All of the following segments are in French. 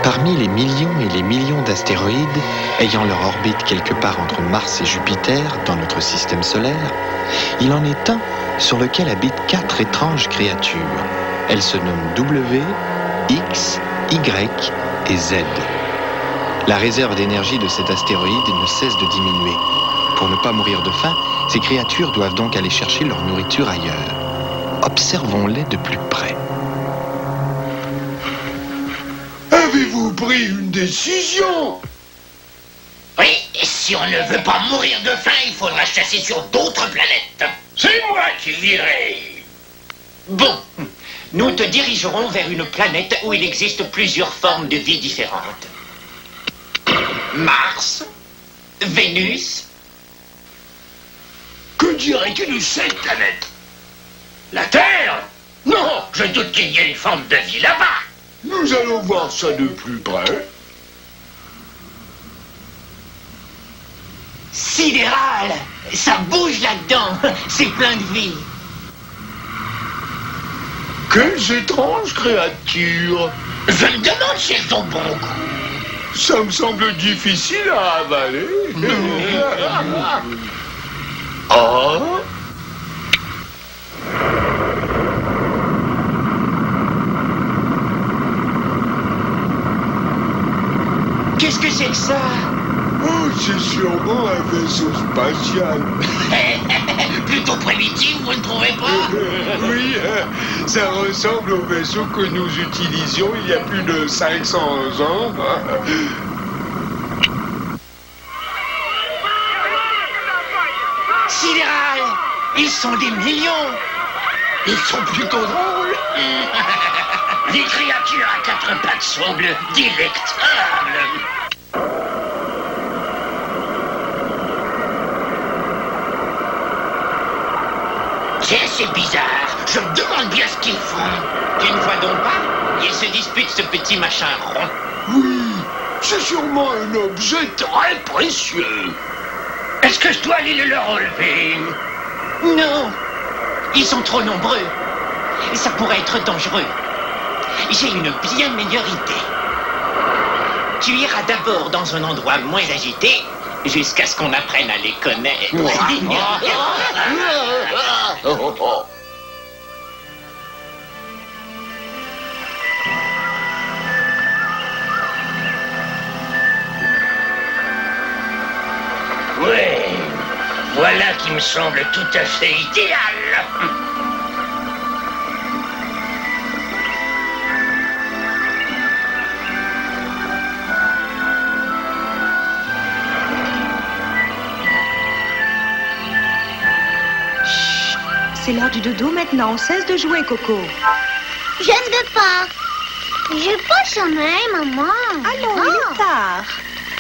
Parmi les millions d'astéroïdes ayant leur orbite quelque part entre Mars et Jupiter dans notre système solaire, il en est un sur lequel habitent 4 étranges créatures. Elles se nomment W, X, Y et Z. La réserve d'énergie de cet astéroïde ne cesse de diminuer. Pour ne pas mourir de faim, ces créatures doivent donc aller chercher leur nourriture ailleurs. Observons-les de plus près. Avez-vous pris une décision? Oui, et si on ne veut pas mourir de faim, il faudra chasser sur d'autres planètes. C'est moi qui dirai. Bon, nous te dirigerons vers une planète où il existe plusieurs formes de vie différentes. Mars, Vénus. Que dirais-tu de cette planète? La Terre? Non, je doute qu'il y ait une forme de vie là-bas. Nous allons voir ça de plus près. Sidéral! Ça bouge là-dedans. C'est plein de vie. Quelles étranges créatures! Je me demande si elles ont bon goût. Ça me semble difficile à avaler. Ah? Qu'est-ce que c'est que ça? Oh, c'est sûrement un vaisseau spatial. Plutôt primitif, vous ne trouvez pas? Oui, ça ressemble au vaisseau que nous utilisions il y a plus de 500 ans. Sidéral! Ils sont des millions! Ils sont plutôt drôles. Les créatures à 4 pattes semblent délectables. C'est assez bizarre. Je me demande bien ce qu'ils font. Tu ne vois donc pas? Ils se disputent ce petit machin rond. Oui, c'est sûrement un objet très précieux. Est-ce que je dois aller le leur relever? Non! Ils sont trop nombreux. Ça pourrait être dangereux. J'ai une bien meilleure idée. Tu iras d'abord dans un endroit moins agité, jusqu'à ce qu'on apprenne à les connaître. Ouais, voilà qui me semble tout à fait idéal. C'est l'heure du dodo maintenant. Cesse de jouer, Coco. Je ne veux pas. J'ai pas sommeil, maman. Allons, il est tard.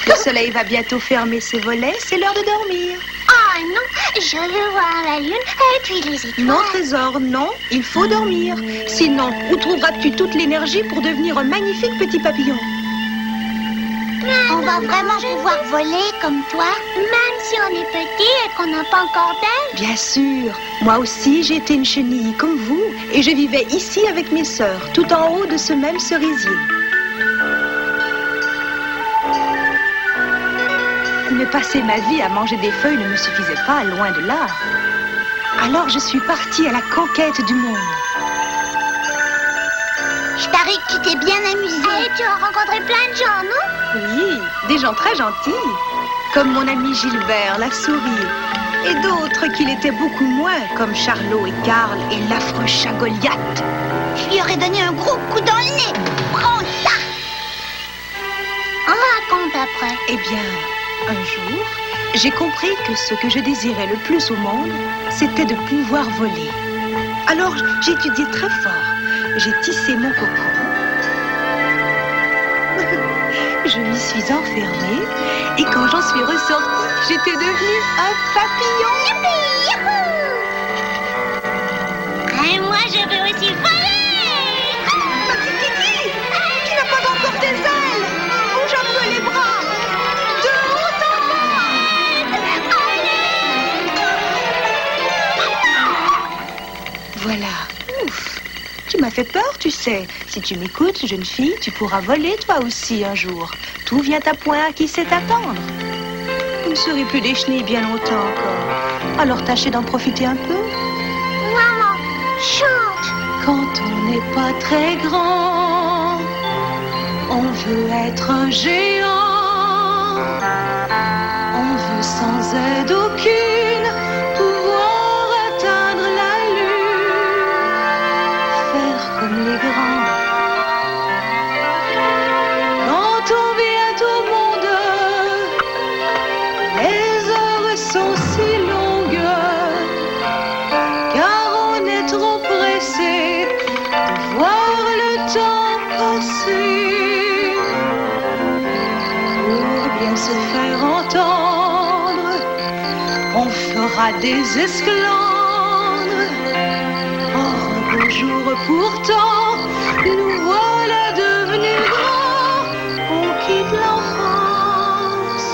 Le soleil va bientôt fermer ses volets. C'est l'heure de dormir. Ah non, je veux voir la lune et puis les étoiles. Non, trésor, non. Il faut dormir. Sinon, où trouveras-tu toute l'énergie pour devenir un magnifique petit papillon? On va vraiment pouvoir voler comme toi, même si on est petit et qu'on n'a pas encore d'aile? Bien sûr. Moi aussi, j'ai été une chenille comme vous et je vivais ici avec mes sœurs, tout en haut de ce même cerisier. Mais passer ma vie à manger des feuilles ne me suffisait pas, loin de là. Alors je suis partie à la conquête du monde. Je parie que tu t'es bien amusée. Et tu as rencontré plein de gens, non? Oui, des gens très gentils, comme mon ami Gilbert, la souris, et d'autres qui l'étaient beaucoup moins, comme Charlot et Karl et l'affreux chat Goliath. Je lui aurais donné un gros coup dans le nez. Prends ça! On raconte après. Eh bien, un jour, j'ai compris que ce que je désirais le plus au monde, c'était de pouvoir voler. Alors, j'ai étudié très fort. J'ai tissé mon cocon. Je m'y suis enfermée et quand j'en suis ressortie, j'étais devenue un papillon. Youpi! Youhou! Et moi, je veux aussi voler! Petite Titi, tu n'as pas encore tes ailes. Bouge un peu les bras. De haut en bas. Voilà. Ouf. Tu m'as m'a fait peur, tu sais. Si tu m'écoutes, jeune fille, tu pourras voler toi aussi un jour. Tout vient à point, qui sait attendre. Vous ne serez plus des chenilles bien longtemps encore. Alors tâchez d'en profiter un peu. Maman, chante. Quand on n'est pas très grand, on veut être un géant. On veut sans aide aucune pouvoir atteindre la lune, faire comme les grands. Quand on vient au monde, les heures sont si longues, car on est trop pressé de voir le temps passer. Pour bien se faire entendre, on fera des esclandres. Oh, un beau jour pourtant, nous voilà devenus grands. On quitte l'enfance.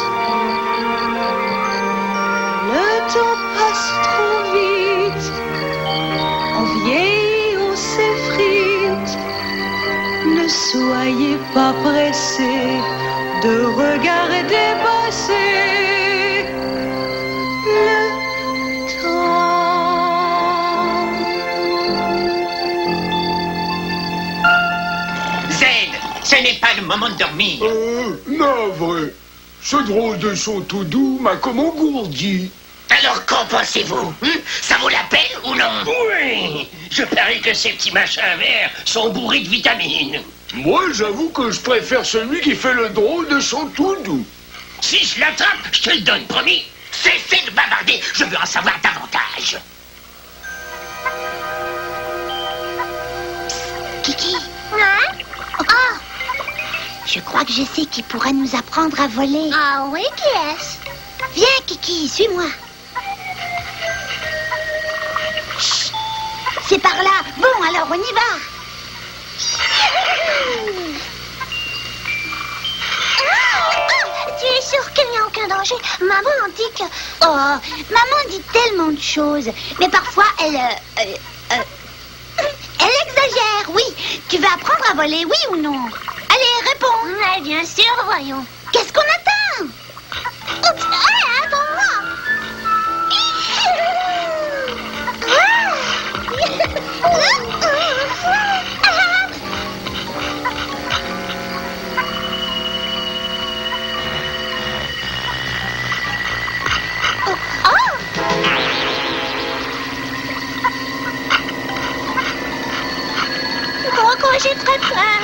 Le temps passe trop vite. On vieillit, on s'effrite. Ne soyez pas pressés de regarder passer le temps. Z, ce n'est pas le moment de dormir. Non, vrai. Ce drôle de son tout doux m'a comme engourdi. Alors qu'en pensez-vous? Ça vaut la peine ou non? Oui, je parie que ces petits machins verts sont bourrés de vitamines. Moi, j'avoue que je préfère celui qui fait le drôle de son tout doux. Si je l'attrape, je te le donne, promis. Cessez de bavarder, je veux en savoir davantage. Kiki. Hein? Oh, je crois que je sais qui pourrait nous apprendre à voler. Ah oui, qui est-ce? Viens, Kiki, suis-moi. Chut. C'est par là. Bon, alors on y va. Tu es sûre qu'il n'y a aucun danger? Maman dit que... Oh, maman dit tellement de choses. Mais parfois, elle exagère, oui. Tu veux apprendre à voler, oui ou non? Allez, réponds. Mais bien sûr, voyons. Qu'est-ce qu'on attend? Oups, allez, attends-moi. Coco, j'ai très peur.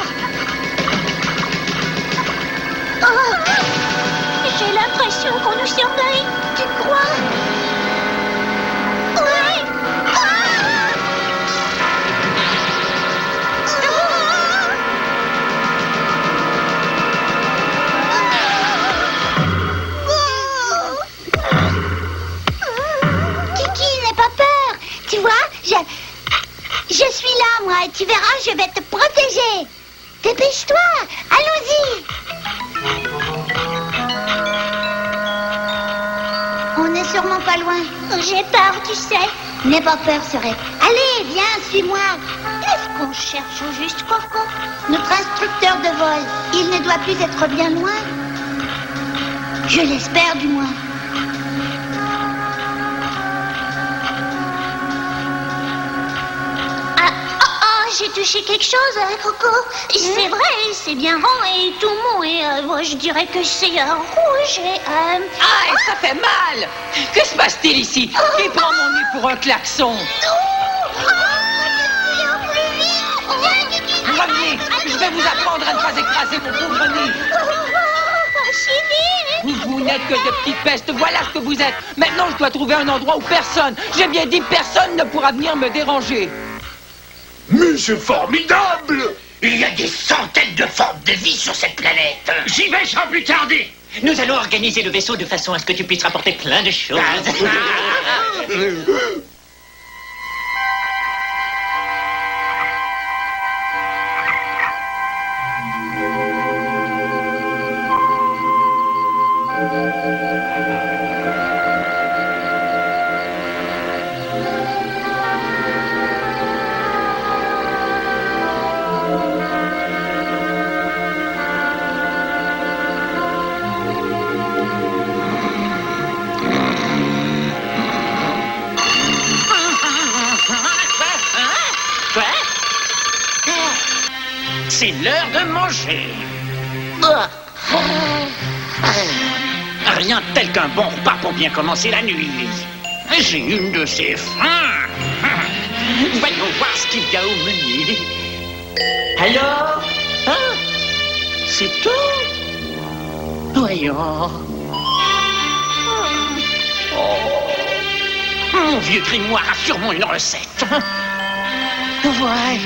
Oh, j'ai l'impression qu'on nous surveille. Tu crois? Oui. Kiki, n'aie pas peur. Tu vois, je suis là, moi, et tu verras, je vais te protéger. Dépêche-toi, allons-y. On n'est sûrement pas loin. J'ai peur, tu sais. N'aie pas peur, Serette. Allez, viens, suis-moi. Qu'est-ce qu'on cherche au juste, Coco? Notre instructeur de vol. Il ne doit plus être bien loin. Je l'espère, du moins. J'ai touché quelque chose, hein, Coco? C'est vrai, c'est bien rond et tout mou. Et moi, je dirais que c'est rouge et... Ah, ça fait mal! Que se passe-t-il ici? Qui prend mon nez pour un klaxon? Revenez! Je vais vous apprendre à ne pas écraser mon pauvre nez! Vous n'êtes que de petites pestes, voilà ce que vous êtes! Maintenant, je dois trouver un endroit où personne, j'ai bien dit personne, ne pourra venir me déranger! Mais c'est formidable! Il y a des centaines de formes de vie sur cette planète. J'y vais sans plus tarder. Nous allons organiser le vaisseau de façon à ce que tu puisses rapporter plein de choses. c'est l'heure de manger. Rien tel qu'un bon repas pour bien commencer la nuit. J'ai une de ces faim. Voyons voir ce qu'il y a au menu. Alors? Hein? C'est tout? Voyons. Mon vieux grimoire a sûrement une recette. Voyons.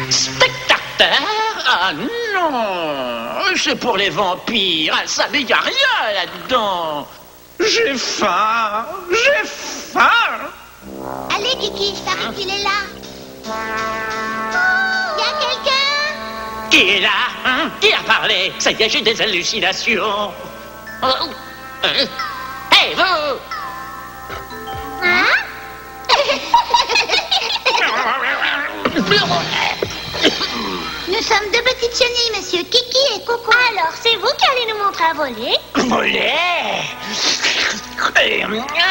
Spectateur? Ah non! C'est pour les vampires. Ah, ça, mais y a rien là-dedans. J'ai faim. J'ai faim. Allez, Kiki, je parie qu'il est là. Y a quelqu'un? Qui est là? Hein? Qui a parlé? Ça y est, j'ai des hallucinations. Hey, vous! Hein? Nous sommes deux petites chenilles, monsieur. Kiki et Coco. Alors, c'est vous qui allez nous montrer à voler? Voler?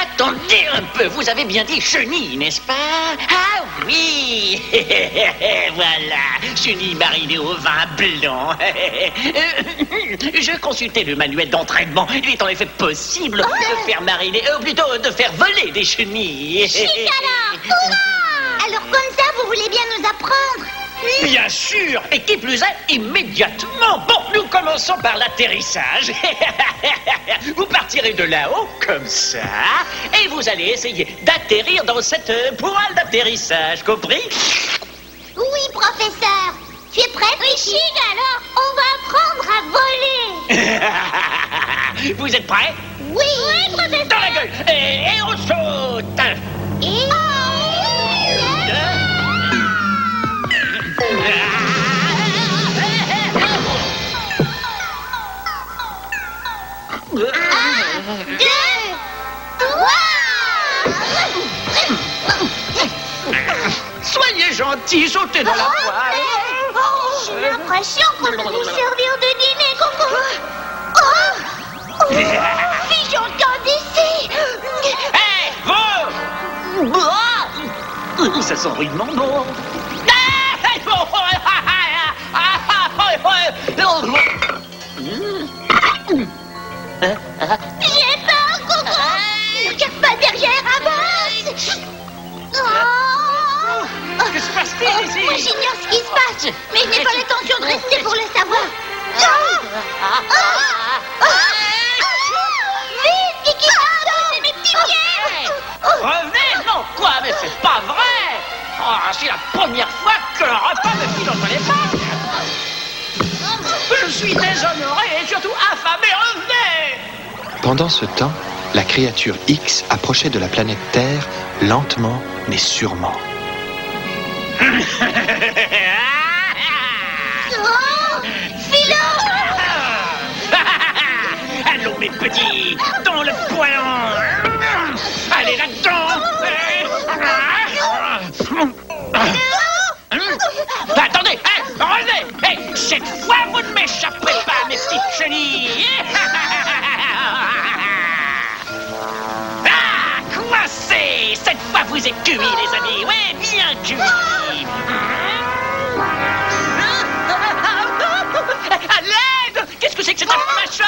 Attendez un peu, vous avez bien dit chenille, n'est-ce pas? Ah oui. Voilà, chenille marinée au vin blanc. Je consultais le manuel d'entraînement. Il est en effet possible de faire mariner, plutôt de faire voler des chenilles. Chic alors! Hurrah! Alors comme ça, vous voulez bien nous apprendre? Bien sûr, et qui plus est, immédiatement. Bon, nous commençons par l'atterrissage. Vous partirez de là-haut, comme ça, et vous allez essayer d'atterrir dans cette poêle d'atterrissage, compris? Oui, professeur. Tu es prêt? Oui, Chic, alors, on va apprendre à voler. Vous êtes prêts? Oui, professeur. Dans la gueule, et on saute. Et... Soyez gentils, sautez dans la poêle. J'ai l'impression qu'on va nous servir de dîner, Coco. Figeons-toi d'ici. Hé, vous! Ça sent rudement bon. J'ai peur, Coco. Ne regarde pas derrière, avance. Que se passe-t-il ici? Moi, j'ignore ce qui se passe, mais je n'ai pas l'intention de rester pour le savoir. Vite, Kiki, c'est mes petits pieds. Revenez? Non, quoi? Mais c'est pas vrai! Oh, c'est la première fois que le repas me file entre les pattes! Je suis déshonoré et surtout affamé, revenez! Pendant ce temps, la créature X approchait de la planète Terre lentement mais sûrement. Philo! Allons mes petits, dans le poêlon! Allez là-dedans! Attendez, revenez! Cette fois, vous ne m'échapperez pas, mes petites chenilles! Coincé! Cette fois, vous êtes cuits, les amis! Ouais, bien cuits! À l'aide! Qu'est-ce que c'est que cet machin?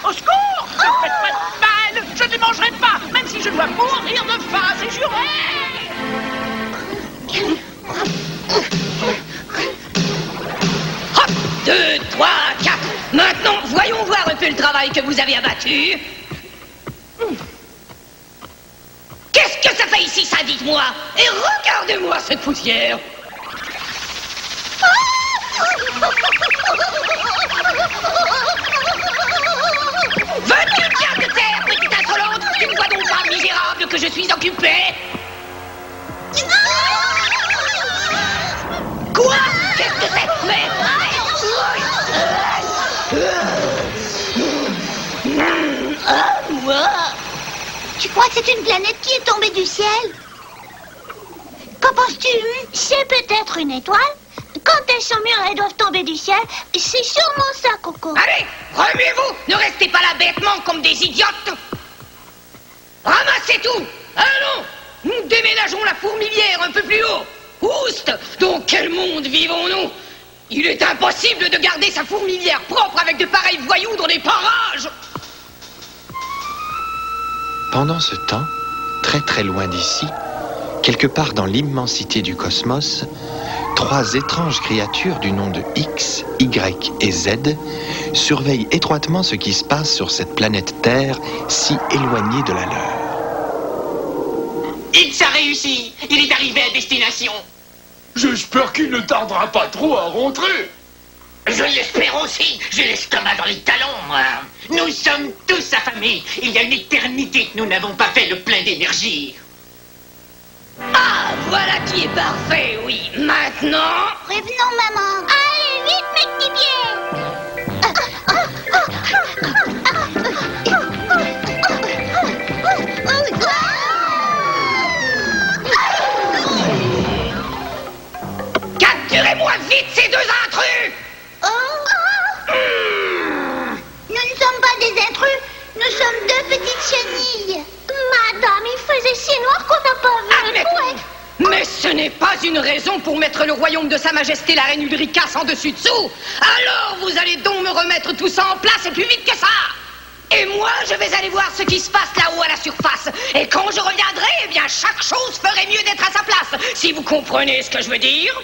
Au secours! Ne faites pas de mal! Je ne les mangerai pas, même si je dois mourir de faim, c'est juré! Hop, 2, 3, 4. Maintenant, voyons voir un peu le travail que vous avez abattu. Qu'est-ce que ça fait ici, ça, dites-moi? Et regardez-moi cette poussière. Veux-tu bien de terre, petite insolente? Tu ne vois donc pas, misérable, que je suis occupé? Quoi? Qu'est-ce que c'est? Mais... Tu crois que c'est une planète qui est tombée du ciel? Qu'en penses-tu? C'est peut-être une étoile. Quand elles sont mûres, elles doivent tomber du ciel. C'est sûrement ça, Coco. Allez, remuez-vous! Ne restez pas là bêtement comme des idiotes! Ramassez tout! Allons! Nous déménageons la fourmilière un peu plus haut! Oust! Dans quel monde vivons-nous? Il est impossible de garder sa fourmilière propre avec de pareils voyous dans les parages. Pendant ce temps, très très loin d'ici, quelque part dans l'immensité du cosmos, 3 étranges créatures du nom de X, Y et Z surveillent étroitement ce qui se passe sur cette planète Terre si éloignée de la leur. X a réussi. Il est arrivé à destination. J'espère qu'il ne tardera pas trop à rentrer. Je l'espère aussi. J'ai l'estomac dans les talons, moi. Nous sommes tous affamés. Il y a une éternité que nous n'avons pas fait le plein d'énergie. Ah, voilà qui est parfait, oui. Maintenant... Prévenons maman. Allez, vite, mes petits pieds. Capturez-moi vite ces 2 intrus. Nous ne sommes pas des intrus, nous sommes 2 petites chenilles. Madame, il faisait si noir qu'on n'a pas vu. Mais ce n'est pas une raison pour mettre le royaume de Sa Majesté la Reine Ulricasse en dessus-dessous. Alors vous allez donc me remettre tout ça en place et plus vite que ça. Et moi, je vais aller voir ce qui se passe là-haut à la surface. Et quand je reviendrai, eh bien, chaque chose ferait mieux d'être à sa place. Si vous comprenez ce que je veux dire.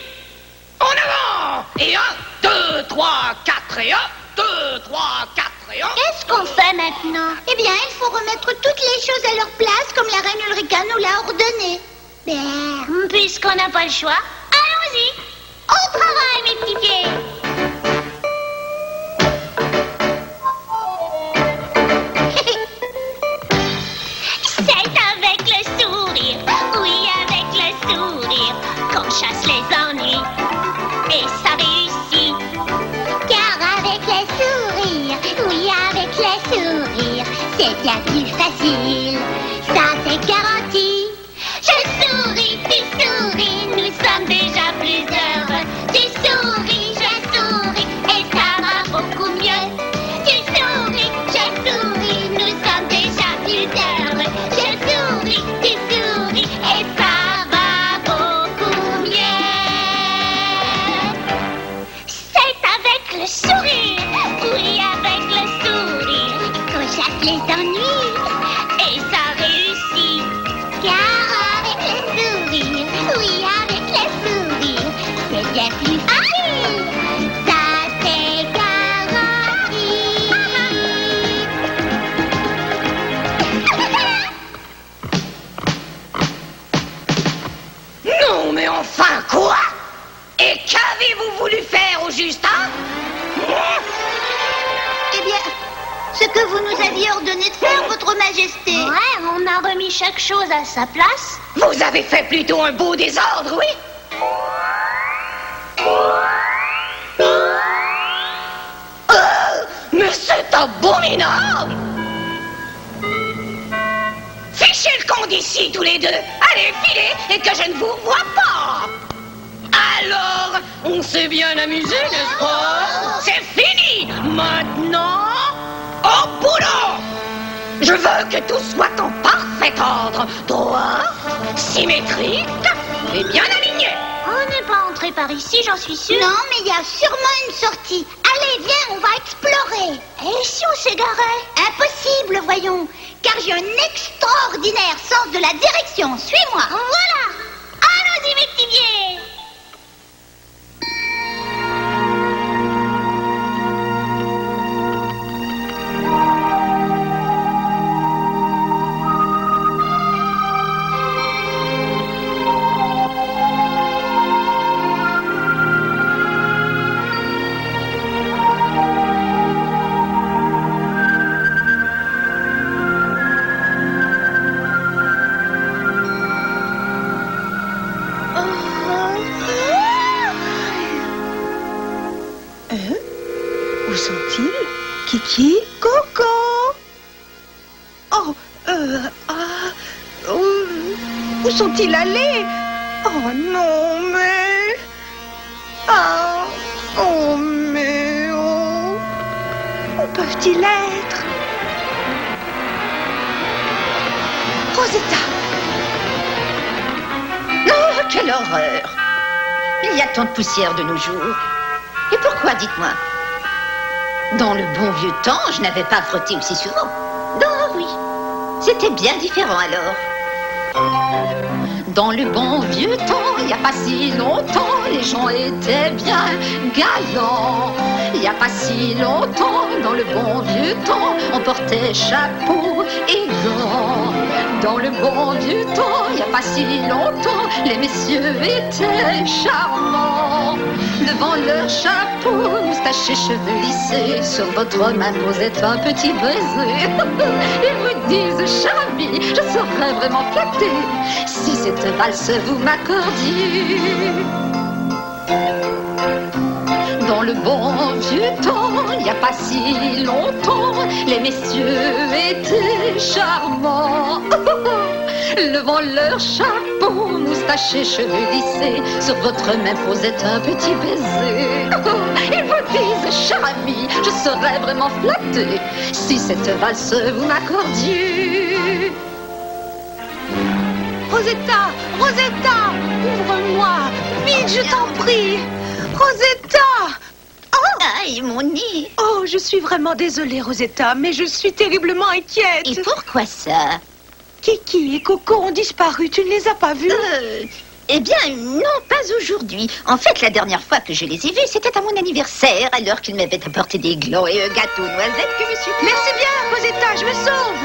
En avant. Et 1, 2, 3, 4 et 1, 2, 3, 4 et 1. Qu'est-ce qu'on fait maintenant? Eh bien, il faut remettre toutes les choses à leur place comme la reine Ulrica nous l'a ordonné. Bien, puisqu'on n'a pas le choix, allons-y. Au travail, mes petits pieds. C'est avec le sourire, oui, avec le sourire, qu'on chasse les ennuis. Et ça réussit. Car avec le sourire, oui, avec le sourire, c'est bien plus facile. Ça, c'est garanti. Je souris, tu souris, nous sommes déjà plus heureux. Tu souris, je souris, et ça va beaucoup mieux. Tu souris, je souris, nous sommes déjà plus heureux. Je souris, tu souris, et ça va beaucoup mieux. C'est avec le sourire, oui, avec le sourire, qu'on chasse les ennuis, et ça réussit. Car avec le sourire, oui, avec le sourire, c'est bien plus facile. Ça, c'est garanti. Non, mais enfin, quoi? Et qu'avez-vous voulu faire au juste, hein? Eh bien, ce que vous nous aviez ordonné de faire, votre majesté. Ouais, on a remis chaque chose à sa place. Vous avez fait plutôt un beau désordre, oui? Mais c'est abominable! Fichez le camp d'ici, tous les 2. Allez, filez, et que je ne vous vois pas. Alors, on s'est bien amusé, n'est-ce pas? C'est fini. Maintenant, au boulot! Je veux que tout soit en parfait ordre. Droit, symétrique et bien aligné. On n'est pas entré par ici, j'en suis sûre. Non, mais il y a sûrement une sortie. Allez, viens, on va explorer. Et si on s'égarait? Impossible, voyons. Car j'ai un extraordinaire sens de la direction. Suis-moi. Voilà. Allons-y, mes petits pieds. Où sont-ils? Kiki? Coco? Oh, où sont-ils allés? Oh non, mais... Ah, oh, mais... Oh, où peuvent-ils être? Rosetta! Oh, quelle horreur! Il y a tant de poussière de nos jours. Et pourquoi, dites-moi? Dans le bon vieux temps, je n'avais pas frotté aussi souvent. Non, oui. C'était bien différent alors. Dans le bon vieux temps, il n'y a pas si longtemps, les gens étaient bien galants. Il n'y a pas si longtemps, dans le bon vieux temps, on portait chapeau et gants. Dans le bon vieux temps, il n'y a pas si longtemps, les messieurs étaient charmants. Devant leur chapeau, moustache et cheveux lissés, sur votre main posait un petit baiser. Ils vous disent, cher ami, je serais vraiment flattée si cette valse vous m'accordiez. Dans le bon vieux temps, il n'y a pas si longtemps, les messieurs étaient charmants. Levant leur chapeau, moustache et cheveux lissés, sur votre main posait un petit baiser. Ils vous disent, cher ami, je serais vraiment flattée si cette valse vous m'accordiez. Rosetta, Rosetta, ouvre-moi, vite, je t'en prie. Rosetta! Oh, aïe, mon nez. Oh, je suis vraiment désolée, Rosetta, mais je suis terriblement inquiète. Et pourquoi ça? Kiki et Coco ont disparu, tu ne les as pas vus? Eh bien, non, pas aujourd'hui. En fait, la dernière fois que je les ai vus, c'était à mon anniversaire, alors qu'ils m'avaient apporté des glands et un gâteau aux noisettes que je suis... Merci bien, Rosetta, je me sauve.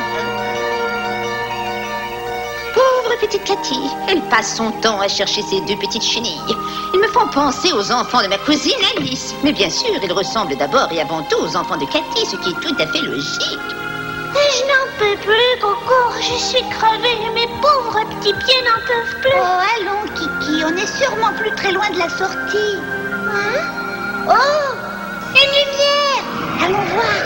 Pauvre petite Cathy, elle passe son temps à chercher ses deux petites chenilles. Ils me font penser aux enfants de ma cousine Alice. Mais bien sûr, ils ressemblent d'abord et avant tout aux enfants de Cathy, ce qui est tout à fait logique. Je n'en peux plus, Coco. Je suis crevée. Mes pauvres petits pieds n'en peuvent plus. Oh, allons, Kiki. On est sûrement plus très loin de la sortie. Hein? Oh, une lumière. Allons voir.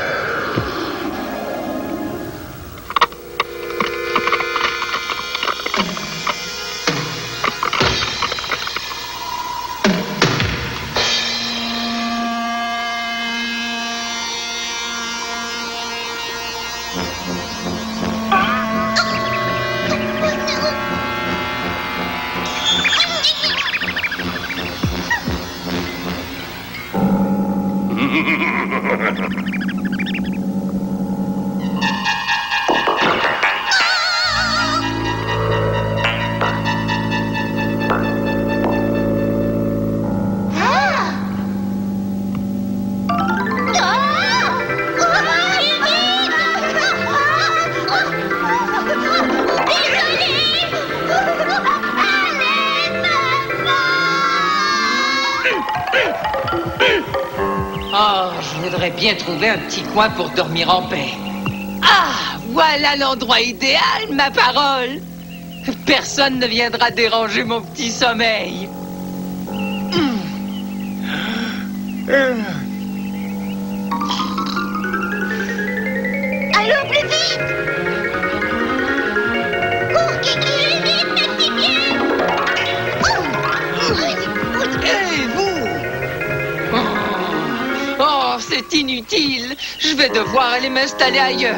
Oh, je voudrais bien trouver un petit coin pour dormir en paix. Ah, voilà l'endroit idéal, ma parole. Personne ne viendra déranger mon petit sommeil. Allons plus vite. Cours, Kiki, vite, mes petits pieds. Et vous? Oh, c'est inutile. Je vais devoir aller m'installer ailleurs.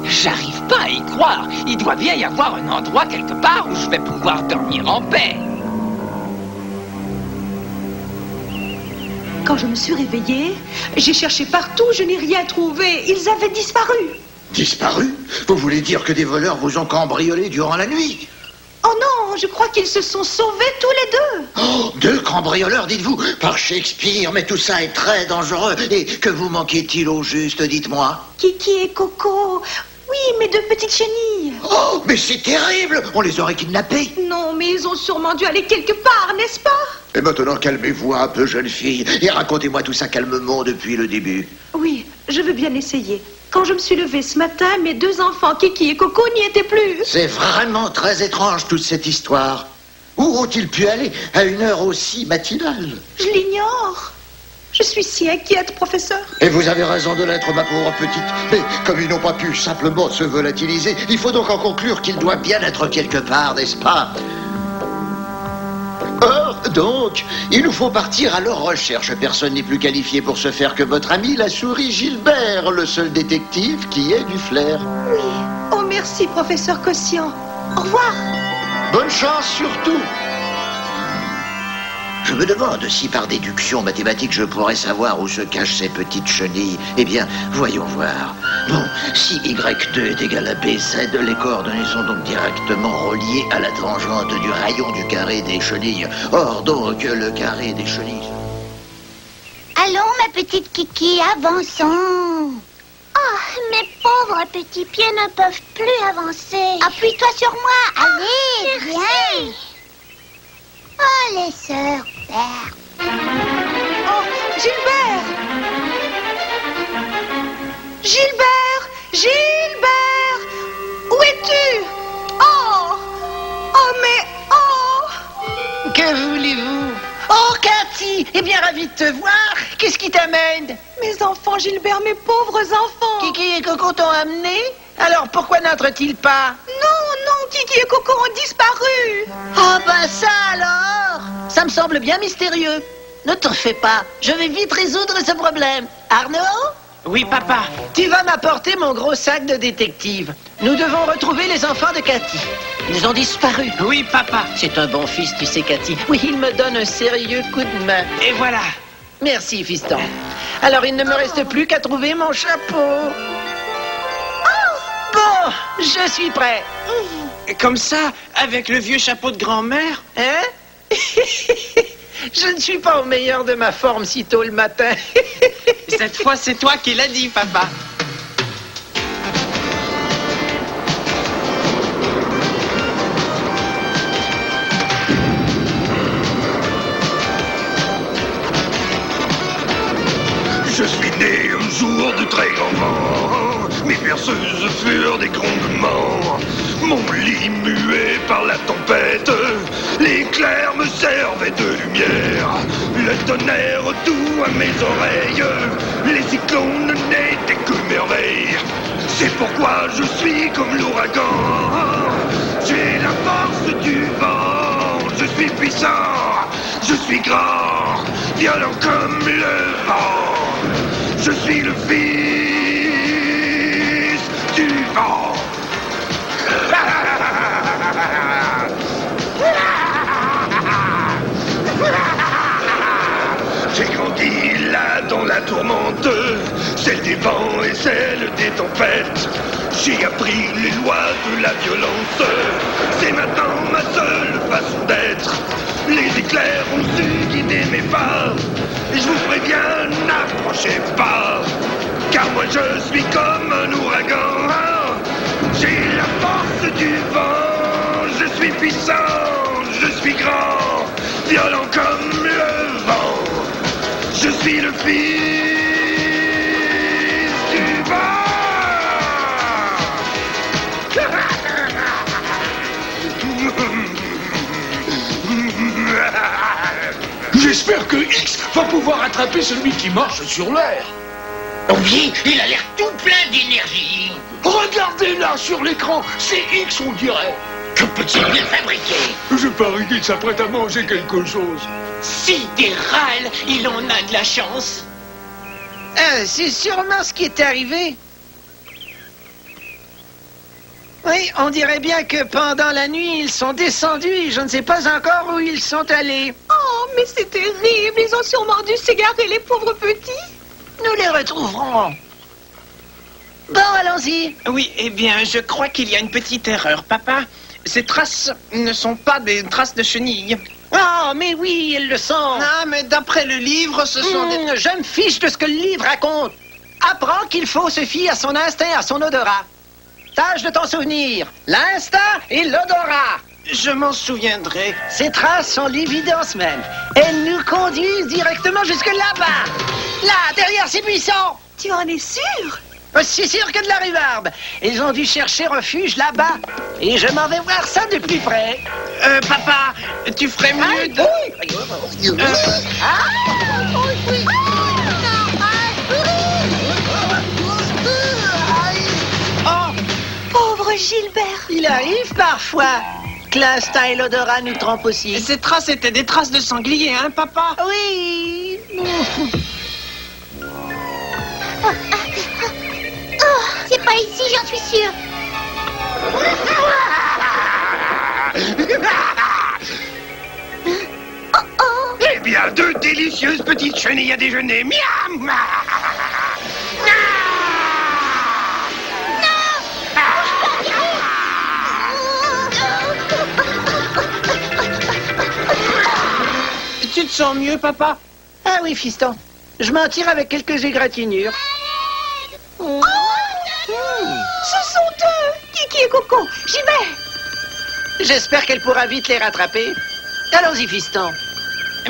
J'arrive pas à y croire. Il doit bien y avoir un endroit quelque part où je vais pouvoir dormir en paix. Quand je me suis réveillée, j'ai cherché partout, je n'ai rien trouvé. Ils avaient disparu. Disparu? Vous voulez dire que des voleurs vous ont cambriolé durant la nuit? Oh non, je crois qu'ils se sont sauvés tous les deux. Oh, deux cambrioleurs, dites-vous? Par Shakespeare, mais tout ça est très dangereux. Et que vous manquait-il au juste, dites-moi? Kiki et Coco. Oui, mes deux petites chenilles. Oh, mais c'est terrible! On les aurait kidnappés. Non, mais ils ont sûrement dû aller quelque part, n'est-ce pas? Et maintenant, calmez-vous un peu, jeune fille, et racontez-moi tout ça calmement depuis le début. Oui, je veux bien essayer. Quand je me suis levée ce matin, mes deux enfants, Kiki et Coco, n'y étaient plus. C'est vraiment très étrange, toute cette histoire. Où ont-ils pu aller à une heure aussi matinale? Je l'ignore. Je suis si inquiète, professeur. Et vous avez raison de l'être, ma pauvre petite. Mais comme ils n'ont pas pu simplement se volatiliser, il faut donc en conclure qu'ils doivent bien être quelque part, n'est-ce pas? Or, donc, il nous faut partir à leur recherche. Personne n'est plus qualifié pour ce faire que votre ami, la souris Gilbert, le seul détective qui ait du flair. Oui. Oh, merci, professeur Quotient. Au revoir. Bonne chance surtout. Je me demande si par déduction mathématique je pourrais savoir où se cachent ces petites chenilles. Eh bien, voyons voir. Bon, si Y2 est égal à BZ, les coordonnées sont donc directement reliées à la tangente du rayon du carré des chenilles. Or donc, le carré des chenilles... Allons, ma petite Kiki, avançons. Oh, mes pauvres petits pieds ne peuvent plus avancer. Appuie-toi sur moi. Allez, viens. Oh, les sœurs Berthe. Oh, Gilbert! Gilbert! Gilbert! Où es-tu? Oh! Oh, mais... Oh! Que voulez-vous? Oh, Cathy! Eh bien, ravi de te voir. Qu'est-ce qui t'amène? Mes enfants, Gilbert, mes pauvres enfants! Kiki et Coco t'ont amené? Alors, pourquoi n'entrent-ils pas? Non, Kiki et Coco ont disparu! Ah ben ça alors! Ça me semble bien mystérieux. Ne t'en fais pas, je vais vite résoudre ce problème. Arnaud? Oui, papa. Tu vas m'apporter mon gros sac de détective. Nous devons retrouver les enfants de Cathy. Ils ont disparu. Oui, papa. C'est un bon fils, tu sais, Cathy. Oui, il me donne un sérieux coup de main. Et voilà. Merci, fiston. Alors, il ne me reste plus qu'à trouver mon chapeau. Bon, je suis prêt. Comme ça, avec le vieux chapeau de grand-mère? Hein? Je ne suis pas au meilleur de ma forme si tôt le matin. Cette fois, c'est toi qui l'as dit, papa. Je suis né un jour de très grand vent. Mes berceuses furent des grondements. Mon lit muet par la tempête. L'éclair me servait de lumière. Le tonnerre doux à mes oreilles. Les cyclones n'étaient que merveilles. C'est pourquoi je suis comme l'ouragan. J'ai la force du vent. Je suis puissant. Je suis grand. Violent comme le vent. Je suis le fils du vent. J'ai grandi là dans la tourmente, celle des vents et celle des tempêtes. J'ai appris les lois de la violence. C'est maintenant ma seule façon d'être. Les éclairs ont su guider mes pas. Je vous préviens, n'approchez pas. Car moi je suis comme un ouragan. J'ai la force du vent. Je suis puissant, je suis grand. Violent comme le vent. Je suis le fils du vent. J'espère que X va pouvoir attraper celui qui marche sur l'air. Oui, il a l'air tout plein d'énergie. Regardez là sur l'écran, c'est X on dirait. Que peut-il bien fabriquer? Je parie qu'il s'apprête à manger quelque chose. Sidéral, il en a de la chance. C'est sûrement ce qui est arrivé. Oui, on dirait bien que pendant la nuit, ils sont descendus et je ne sais pas encore où ils sont allés. Oh, mais c'est terrible. Ils ont sûrement dû s'égarer, les pauvres petits. Nous les retrouverons. Bon, allons-y. Oui, eh bien, je crois qu'il y a une petite erreur, papa. Ces traces ne sont pas des traces de chenilles. Oh, mais oui, elles le sont. Ah, mais d'après le livre, ce sont des... Je me fiche de ce que le livre raconte. Apprends qu'il faut se fier à son instinct, à son odorat. Tâche de t'en souvenir. L'instinct et l'odorat. Je m'en souviendrai. Ces traces sont l'évidence même. Elles nous conduisent directement jusque là-bas. Là, derrière ces buissons. Tu en es sûr? Aussi sûr que de la rhubarbe. Ils ont dû chercher refuge là-bas. Et je m'en vais voir ça de plus près. Papa, tu ferais mieux de... Pauvre Gilbert. Il arrive parfois que l'instinct et l'odorat nous trompent aussi. Et ces traces étaient des traces de sanglier, hein, papa? Oui. Oh, c'est pas ici, j'en suis sûre. Eh délicieuses petites chenilles à déjeuner. Miam! Tu te sens mieux, papa? Ah oui, fiston. Je m'en tire avec quelques égratignures. Oh, ce sont eux, Kiki et Coco. J'y vais. J'espère qu'elle pourra vite les rattraper. Allons-y, fiston.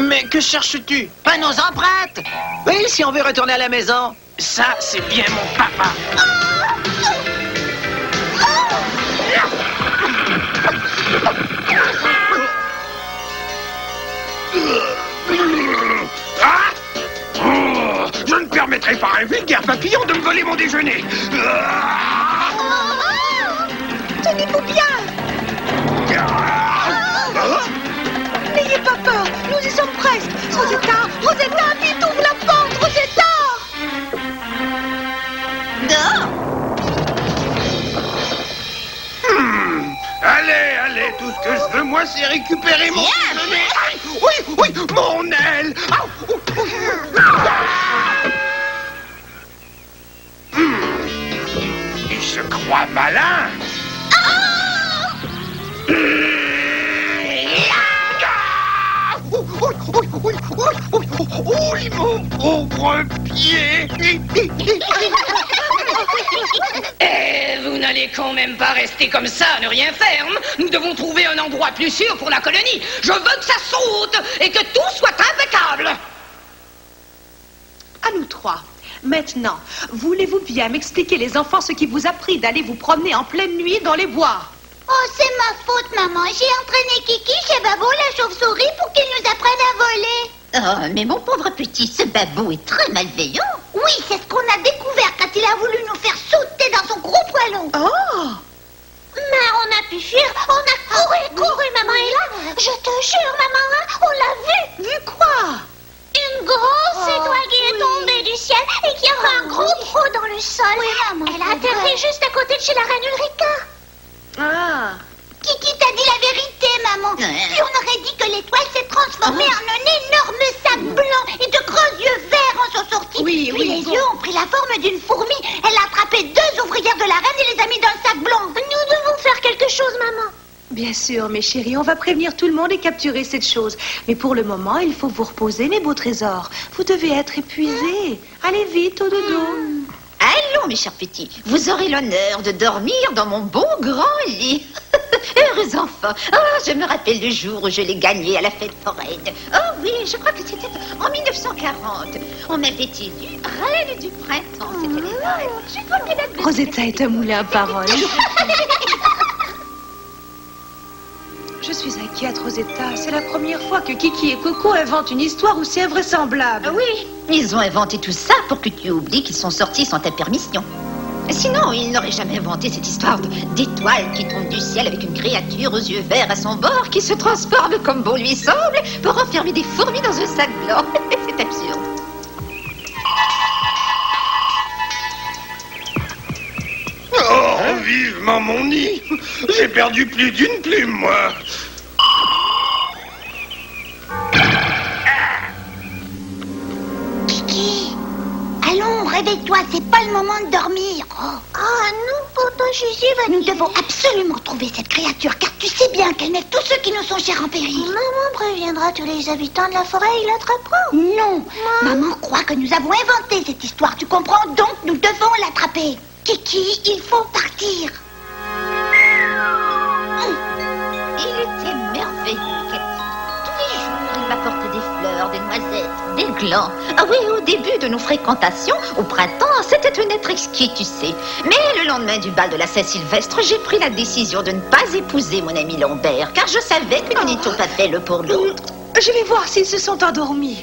Mais que cherches-tu? Pas nos empreintes. Oui, si on veut retourner à la maison. Ça, c'est bien mon papa. Ah! Oh, je ne permettrai pas à un vulgaire papillon de me voler mon déjeuner. Tenez-vous bien. N'ayez pas peur, nous y sommes presque. Rosetta, Rosetta, vite ouvre la porte, Rosetta. Dehors. Allez, allez, tout ce que je veux, moi, c'est récupérer mon déjeuner. Aïe, oui, oui, mon aile. Il se croit malin. Oui, mon pauvre pied. Vous n'allez quand même pas rester comme ça, ne rien faire. Nous devons trouver un endroit plus sûr pour la colonie. Je veux que ça saute et que tout soit impeccable. À nous trois. Maintenant, voulez-vous bien m'expliquer, les enfants, ce qui vous a pris d'aller vous promener en pleine nuit dans les bois? Oh, c'est ma faute, maman. J'ai entraîné Kiki chez Babou, la chauve-souris, pour qu'il nous apprenne à voler. Oh, mais mon pauvre petit, ce babou est très malveillant. Oui, c'est ce qu'on a découvert quand il a voulu nous faire sauter dans son gros poilon. Oh! Mais on a pu fuir, on a couru, maman est là. Je te jure, maman, hein, on l'a vu. Vu quoi? Une grosse étoile qui est tombée du ciel et qui a fait un gros trou dans le sol. Oui, maman. Elle a atterri juste à côté de chez la reine Ulrika. Ah! Kiki t'a dit la vérité, maman. Si on aurait dit que l'étoile s'est transformée en un énorme sac blanc et de gros yeux verts en sont sortis. Oui, puis les yeux ont pris la forme d'une fourmi. Elle a attrapé 2 ouvrières de la reine et les a mis dans le sac blanc. Nous devons faire quelque chose, maman. Bien sûr, mes chéris, on va prévenir tout le monde et capturer cette chose. Mais pour le moment, il faut vous reposer, mes beaux trésors. Vous devez être épuisés. Allez vite au dodo. Allons, mes chers petits, vous aurez l'honneur de dormir dans mon bon grand lit. Heureux enfants. Oh, je me rappelle le jour où je l'ai gagné à la fête foraine. Oh oui, je crois que c'était en 1940. On m'avait élu reine du printemps. C'était les reines. Je crois que la Rosetta est un moulin à paroles. Je suis inquiète, Rosetta. C'est la première fois que Kiki et Coco inventent une histoire aussi invraisemblable. Oui, ils ont inventé tout ça pour que tu oublies qu'ils sont sortis sans ta permission. Sinon, ils n'auraient jamais inventé cette histoire d'étoile qui tombe du ciel avec une créature aux yeux verts à son bord qui se transforme comme bon lui semble pour enfermer des fourmis dans un sac blanc. C'est absurde. Oh, vivement mon nid. J'ai perdu plus d'une plume, moi. Kiki, allons, réveille-toi, c'est pas le moment de dormir. Oh, non, papa, je suis évanouie. Nous devons absolument trouver cette créature, car tu sais bien qu'elle met tous ceux qui nous sont chers en péril. Maman préviendra tous les habitants de la forêt et l'attraperont. Non, maman croit que nous avons inventé cette histoire, tu comprends? Donc nous devons l'attraper. Kiki, il faut partir. Il était merveilleux. Tous les jours, il m'apportait des fleurs, des noisettes, des glands. Ah oui, au début de nos fréquentations, au printemps, c'était un être exquis, tu sais. Mais le lendemain du bal de la Saint-Sylvestre, j'ai pris la décision de ne pas épouser mon ami Lambert, car je savais que nous n'étions pas faits l'un pour l'autre. Je vais voir s'ils se sont endormis.